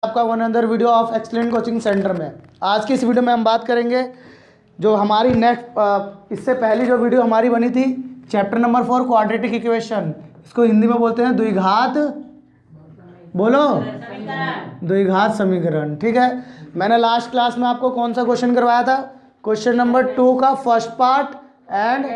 आपका one other video of excellent coaching centre में। आज की इस वीडियो में हम बात करेंगे जो हमारी नेक्स्ट इससे पहली जो वीडियो हमारी बनी थी चैप्टर नंबर 4 क्वाड्रेटिक इक्वेशन, इसको हिंदी में बोलते हैं द्विघात, बोलो द्विघात समीकरण। ठीक है, मैंने लास्ट क्लास में आपको कौन सा क्वेश्चन करवाया था? क्वेश्चन नंबर 2 का first part and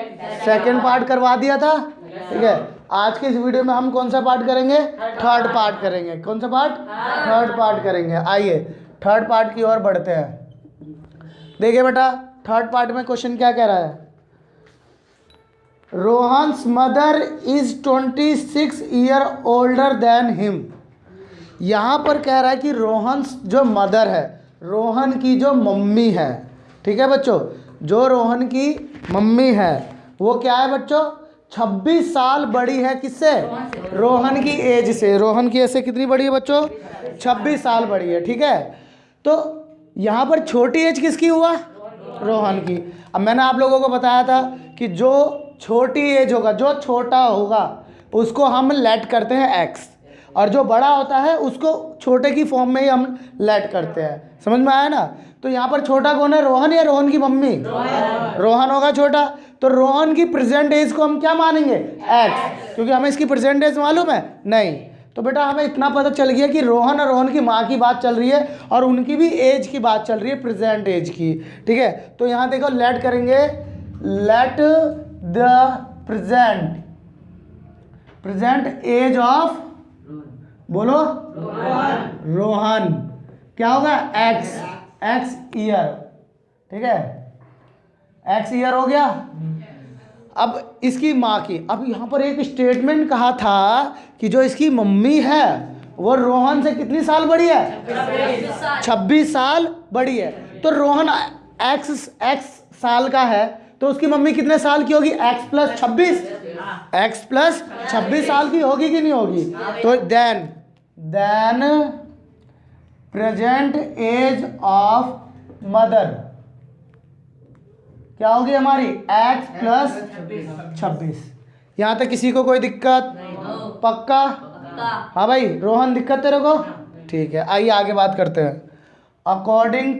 second part करवा दिया था। ठीक है, आज के इस वीडियो में हम कौन सा पार्ट करेंगे? थर्ड पार्ट करेंगे। कौन सा पार्ट? थर्ड पार्ट करेंगे। आइए थर्ड पार्ट की ओर बढ़ते हैं। देखिए बेटा, थर्ड पार्ट में क्वेश्चन क्या कह रहा है? Rohan's mother is 26 year older than him. यहाँ पर कह रहा है कि रोहन्स जो मदर है, रोहन की जो मम्मी है, ठीक है बच्चों, जो रोहन की मम्मी है वो क्या है बच्चों? 26 साल बड़ी है। किससे? रोहन की एज से। रोहन की एज से कितनी बड़ी है बच्चों? 26 साल बड़ी है। ठीक है, तो यहाँ पर छोटी एज किसकी हुआ? रोहन की। अब मैंने आप लोगों को बताया था कि जो छोटी एज होगा, जो छोटा होगा, उसको हम लेट करते हैं एक्स, और जो बड़ा होता है उसको छोटे की फॉर्म में ही हम लेट करते हैं। समझ में आया ना? तो यहाँ पर छोटा कौन है? रोहन या रोहन की मम्मी? रोहन होगा छोटा। तो रोहन की प्रेजेंट एज को हम क्या मानेंगे? एक्स, क्योंकि हमें इसकी प्रेजेंट एज मालूम है नहीं। तो बेटा हमें इतना पता चल गया कि रोहन और रोहन की माँ की बात चल रही है और उनकी भी एज की बात चल रही है, प्रेजेंट एज की। ठीक है, तो यहाँ देखो लेट करेंगे, let the present age of, बोलो रोहन, क्या होगा? X, x year. ठीक है, एक्स ईयर हो गया। अब इसकी माँ की, अब यहाँ पर एक स्टेटमेंट कहा था कि जो इसकी मम्मी है वो रोहन से कितनी साल बड़ी है? 26 साल बड़ी है। तो रोहन एक्स साल का है, तो उसकी मम्मी कितने साल की होगी? एक्स प्लस 26, एक्स प्लस 26 साल की होगी कि नहीं होगी? तो then present age of mother क्या होगी हमारी? X plus 26। यहाँ तक किसी को कोई दिक्कत? पक्का? हाँ भाई, रोहन दिक्कत तेरे को? ठीक है, आइए आगे बात करते हैं। According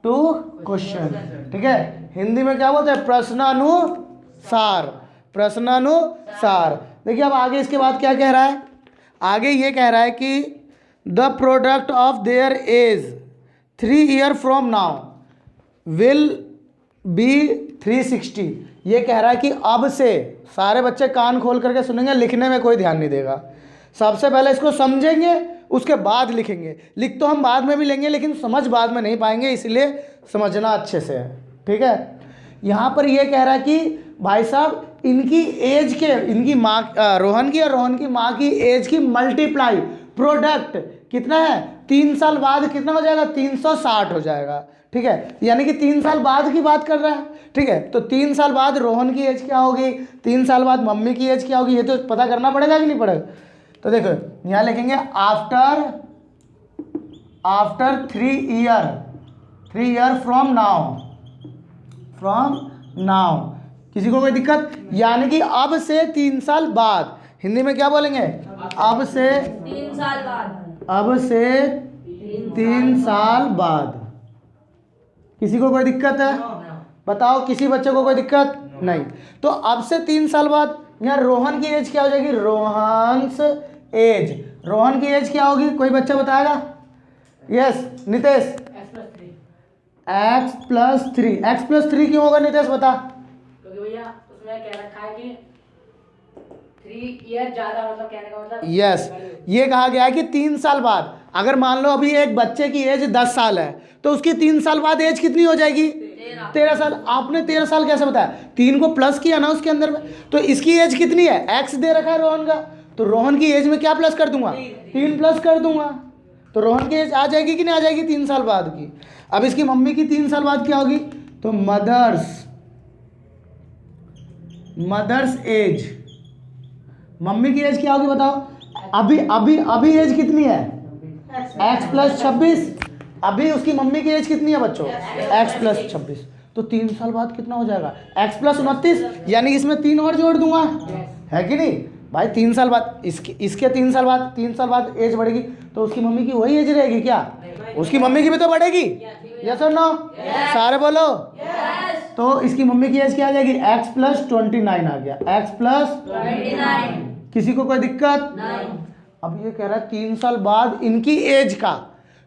to question. ठीक है, हिंदी में क्या बोलते हैं? प्रश्नानुसार, प्रश्नानुसार। देखिए अब आगे इसके बाद क्या कह रहा है? आगे ये कह रहा है कि the product of their age 3 year from now will be 360। ये कह रहा है कि अब से, सारे बच्चे कान खोल करके सुनेंगे, लिखने में कोई ध्यान नहीं देगा। सबसे पहले इसको समझेंगे, उसके बाद लिखेंगे। लिख तो हम बाद में भी लेंगे लेकिन समझ बाद में नहीं पाएंगे, इसलिए समझना अच्छे से है। ठीक है, यहाँ पर ये कह रहा है कि भाई साहब इनकी एज के, इनकी माँ, रोहन की और रोहन की माँ की एज की मल्टीप्लाई प्रोडक्ट कितना है? 3 साल बाद कितना हो जाएगा? 360 हो जाएगा। ठीक है, यानी कि 3 साल बाद की बात कर रहा है। ठीक है, तो 3 साल बाद रोहन की एज क्या होगी, 3 साल बाद मम्मी की एज क्या होगी, ये तो पता करना पड़ेगा कि नहीं पड़ेगा? तो देखो यहाँ लिखेंगे आफ्टर 3 ईयर फ्रॉम नाउ। किसी को कोई दिक्कत? यानी कि अब से 3 साल बाद। हिंदी में क्या बोलेंगे? अब से 3 साल बाद। अब से 3 साल बाद। किसी को कोई दिक्कत है? बताओ, किसी बच्चे को कोई दिक्कत नहीं? तो अब से 3 साल बाद यहाँ रोहन की एज क्या हो जाएगी? रोहन्स एज। रोहन की एज क्या होगी? कोई बच्चा बताएगा? Yes Nitesh. X plus 3। X plus 3 क्यों होगा नितेश, बता? क्योंकि भैया उसमें कह रखा है कि 3 ईयर ज़्यादा, मतलब कहने का मतलब यस, ये कहा गया है कि 3 साल बाद। अगर मान लो अभी एक बच्चे की एज 10 साल है तो उसकी 3 साल बाद एज कितनी हो जाएगी? 13 साल। आपने 13 साल कैसे बताया? 3 को प्लस किया ना उसके अंदर में, तो इसकी एज कितनी है? एक्स दे रखा है रोहन का, तो रोहन की एज में क्या प्लस कर दूंगा? 3 प्लस कर दूंगा, तो रोहन की एज आ जाएगी कि नहीं आ जाएगी? 3 साल बाद की। अब इसकी मम्मी की 3 साल बाद क्या होगी? तो मदर्स एज। मम्मी की एज क्या होगी बताओ? अभी एज कितनी है? X plus 26। अभी उसकी मम्मी की एज कितनी है बच्चों? X plus 26। तो 3 साल बाद कितना हो जाएगा? एक्स प्लस 29, यानी इसमें 3 और जोड़ दूंगा, है कि नहीं? भाई 3 साल बाद इसके 3 साल बाद एज बढ़ेगी तो उसकी मम्मी की वही एज रहेगी क्या? उसकी मम्मी की भी तो बढ़ेगी। यस और नो? सारे बोलो। तो इसकी मम्मी की एज क्या आ जाएगी? x + 29 आ गया। x + 29। किसी को कोई दिक्कत? अब ये कह रहा है 3 साल बाद इनकी एज का,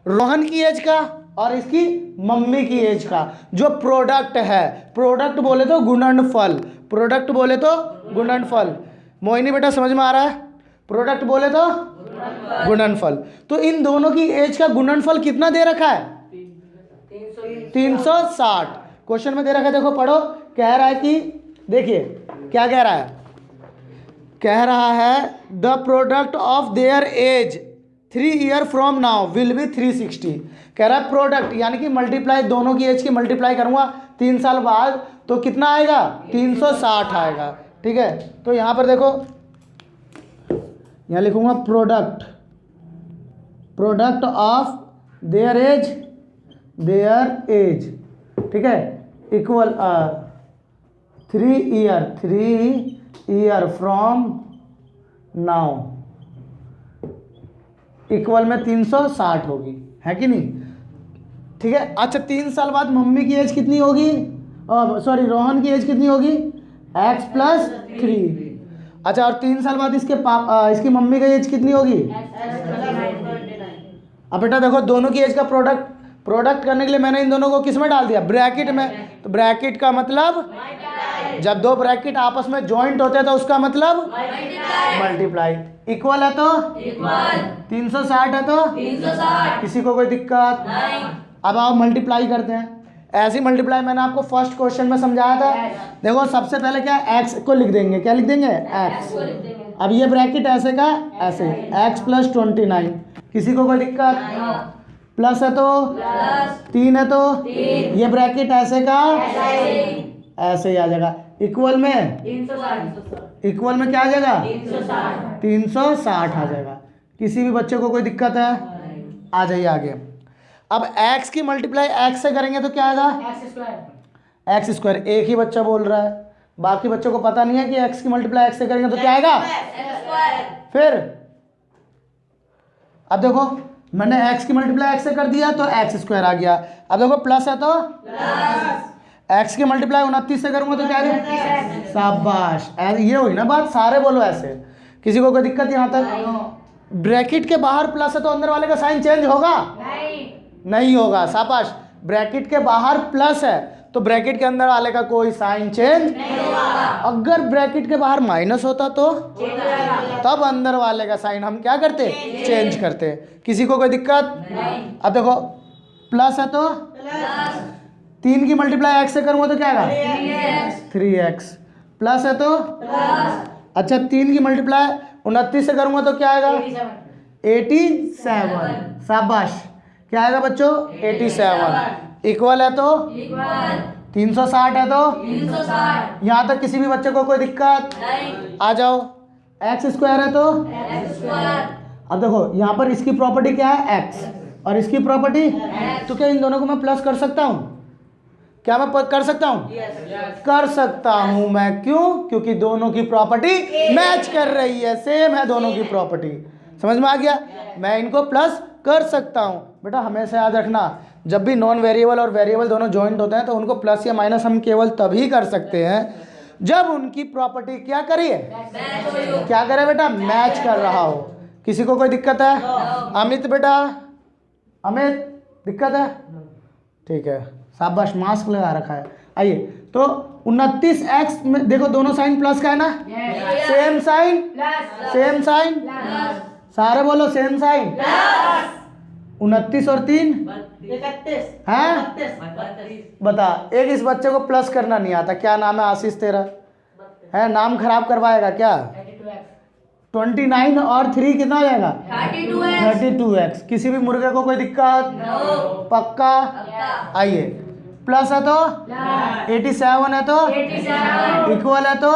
रोहन की एज का और इसकी मम्मी की एज का जो प्रोडक्ट है, प्रोडक्ट बोले तो गुणनफल, प्रोडक्ट बोले तो गुणनफल। मोहिनी बेटा समझ में आ रहा है? प्रोडक्ट बोले तो गुणनफल। तो इन दोनों की एज का गुणनफल कितना दे रखा है? 360। क्वेश्चन में दे रखा है, देखो पढ़ो। कह रहा है कि देखिए क्या कह रहा है, कह रहा है the product of their age 3 year from now will be 360। कह रहा है प्रोडक्ट यानी कि मल्टीप्लाई, दोनों की एज की मल्टीप्लाई करूंगा 3 साल बाद तो कितना आएगा? 360 आएगा। ठीक है, तो यहाँ पर देखो, यहाँ लिखूंगा प्रोडक्ट ऑफ देयर एज, ठीक है, equal 3 year from now equal में 360 होगी, है कि नहीं? ठीक है। अच्छा 3 साल बाद मम्मी की एज कितनी होगी? सॉरी, रोहन की एज कितनी होगी? x + 3। अच्छा, और 3 साल बाद इसकी मम्मी की एज कितनी होगी? अब बेटा देखो, दोनों की एज का प्रोडक्ट करने के लिए मैंने इन दोनों को किस में डाल दिया? ब्रैकेट में। तो ब्रैकेट का मतलब, जब दो ब्रैकेट आपस में जॉइंट होते हैं तो उसका मतलब मल्टीप्लाई। इक्वल है तो 360 है तो 360। किसी को कोई दिक्कत? अब आप मल्टीप्लाई करते हैं। ऐसी मल्टीप्लाई मैंने आपको फर्स्ट क्वेश्चन में समझाया था। देखो सबसे पहले क्या, x को लिख देंगे। क्या लिख देंगे? x। अब ये ब्रैकेट ऐसे का ऐसे, x + 29। किसी को कोई दिक्कत? प्लस है तो 3 है तो ये ब्रैकेट ऐसे का ऐसे ही आ जाएगा। इक्वल में 360। इक्वल में क्या आ जाएगा? 360। 360 आ जाएगा। किसी भी बच्चे को कोई दिक्कत है? आ जाइए आगे। अब x की मल्टीप्लाई x से करेंगे तो क्या आएगा? x square. एक ही बच्चा बोल रहा है, बाकी बच्चों को पता नहीं है कि x की मल्टीप्लाई x से करेंगे तो क्या आएगा? फिर अब देखो, मैंने x की मल्टीप्लाई x से कर दिया तो x स्क्वायर आ गया। अब देखो प्लस है तो x की मल्टीप्लाई 29 से करूंगा तो क्या आएगा? शाबाश, ये हुई ना बात। सारे बोलो ऐसे। किसी को कोई दिक्कत यहाँ तक? ब्रैकेट के बाहर प्लस है तो अंदर वाले का साइन चेंज होगा? नहीं होगा। शाबाश। ब्रैकेट के बाहर प्लस है तो ब्रैकेट के अंदर वाले का कोई साइन चेंज नहीं होगा। अगर ब्रैकेट के बाहर माइनस होता तो तब अंदर वाले का साइन हम क्या करते? चेंज करते। किसी को कोई दिक्कत? अब देखो, प्लस है तो 3 की मल्टीप्लाई x से करूंगा तो क्या आएगा? 3x। प्लस है तो अच्छा 3 की मल्टीप्लाई 29 से करूंगा तो क्या आएगा? 87। शाबाश। क्या आएगा बच्चों? 87। इक्वल है तो 360 है तो 360। यहाँ तक किसी भी बच्चे को कोई दिक्कत? आ जाओ। x स्क्वायर है तो अब देखो यहाँ पर इसकी प्रॉपर्टी क्या है? x और इसकी प्रॉपर्टी, तो क्या इन दोनों को मैं प्लस कर सकता हूँ? क्या मैं कर सकता हूँ? कर सकता हूँ मैं। क्यों? क्योंकि दोनों की प्रॉपर्टी मैच कर रही है, सेम है दोनों की प्रॉपर्टी। समझ में आ गया? मैं इनको प्लस कर सकता हूँ। बेटा हमेशा याद रखना, जब भी नॉन वेरिएबल और वेरिएबल दोनों जॉइंट होते हैं तो उनको प्लस या माइनस हम केवल तभी कर सकते हैं जब उनकी प्रॉपर्टी क्या करिए? क्या करे बेटा? मैच कर रहा हो। किसी को कोई दिक्कत है? अमित बेटा, अमित दिक्कत है? ठीक है, शाबाश, मास्क लगा रखा है। आइए, तो 29x में देखो दोनों साइन प्लस का है ना? Same sign, same sign. सारे बोलो सेम साइन। 29 और 3 है? बता, एक इस बच्चे को प्लस करना नहीं आता। क्या नाम है? आशीष तेरा है? नाम खराब करवाएगा क्या? 29 और 3 कितना हो जाएगा? 32x। किसी भी मुर्गे को कोई दिक्कत? पक्का? आइए, प्लस है तो 87 है तो इक्वल है तो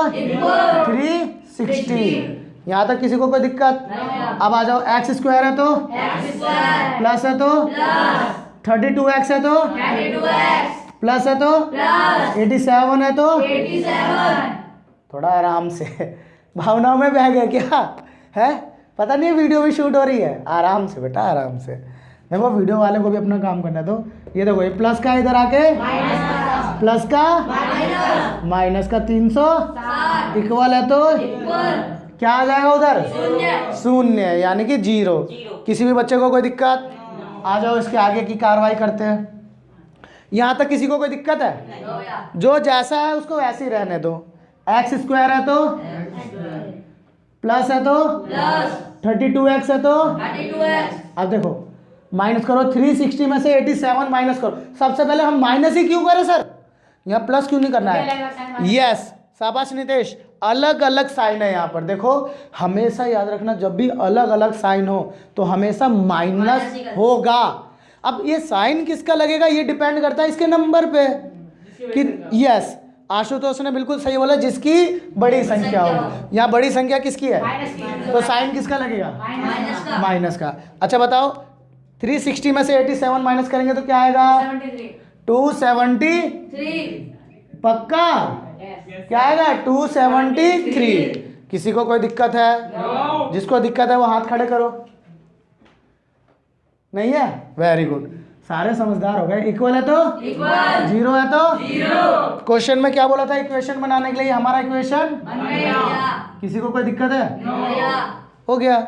360। यहाँ तक किसी को कोई दिक्कत? अब आ जाओ, x स्क्वायर है तो प्लस है तो 32x है तो प्लस है तो 87 है तो थोड़ा आराम से भावनाओं में बह गए क्या है? पता नहीं है वीडियो भी शूट हो रही है। आराम से बेटा, आराम से। देखो वीडियो वाले को भी अपना काम करना है। तो ये देखो, ये प्लस का इधर आके प्लस का माइनस का 300 इक्वल है, तो क्या आ जाएगा उधर? शून्य, यानी कि 0। किसी भी बच्चे को कोई दिक्कत? आ जाओ, इसके आगे की कार्रवाई करते हैं। यहाँ तक किसी को कोई दिक्कत है? जो जैसा है उसको वैसे ही रहने दो। एक्स स्क्वायर है तो प्लस है तो 32x है तो अब देखो माइनस करो। 360 में से 87 माइनस करो। सबसे पहले हम माइनस ही क्यों करें सर? यहाँ प्लस क्यों नहीं करना है? यस, शाबाश नितेश। अलग अलग साइन है यहाँ पर। देखो हमेशा याद रखना, जब भी अलग अलग साइन हो तो हमेशा माइनस होगा। अब ये साइन किसका लगेगा ये डिपेंड करता है इसके नंबर पे कि यस, आशुतोष ने बिल्कुल सही बोला, जिसकी बड़ी संख्या हो। यहाँ बड़ी संख्या किसकी है? तो साइन किसका लगेगा? माइनस का। अच्छा बताओ, 360 में से 87 माइनस करेंगे तो क्या आएगा? 273। पक्का? क्या आएगा? 273। किसी को कोई दिक्कत है? जिसको दिक्कत है वो हाथ खड़े करो। नहीं है? वेरी गुड, सारे समझदार हो गए। इक्वल है तो इक्वल, 0 है तो 0। क्वेश्चन में क्या बोला था इक्वेशन बनाने के लिए? हमारा इक्वेशन किसी को कोई दिक्कत है? हो गया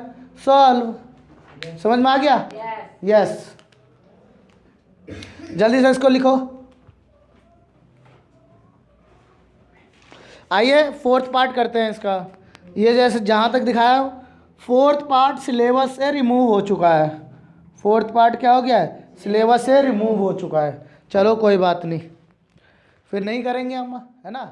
सॉल्व। समझ में आ गया? यस। जल्दी से इसको लिखो। आइए फोर्थ पार्ट करते हैं इसका। ये जैसे जहाँ तक दिखाया, फोर्थ पार्ट सिलेबस से रिमूव हो चुका है। फोर्थ पार्ट क्या हो गया है? सिलेबस से रिमूव हो चुका है। चलो कोई बात नहीं, फिर नहीं करेंगे हम, है ना।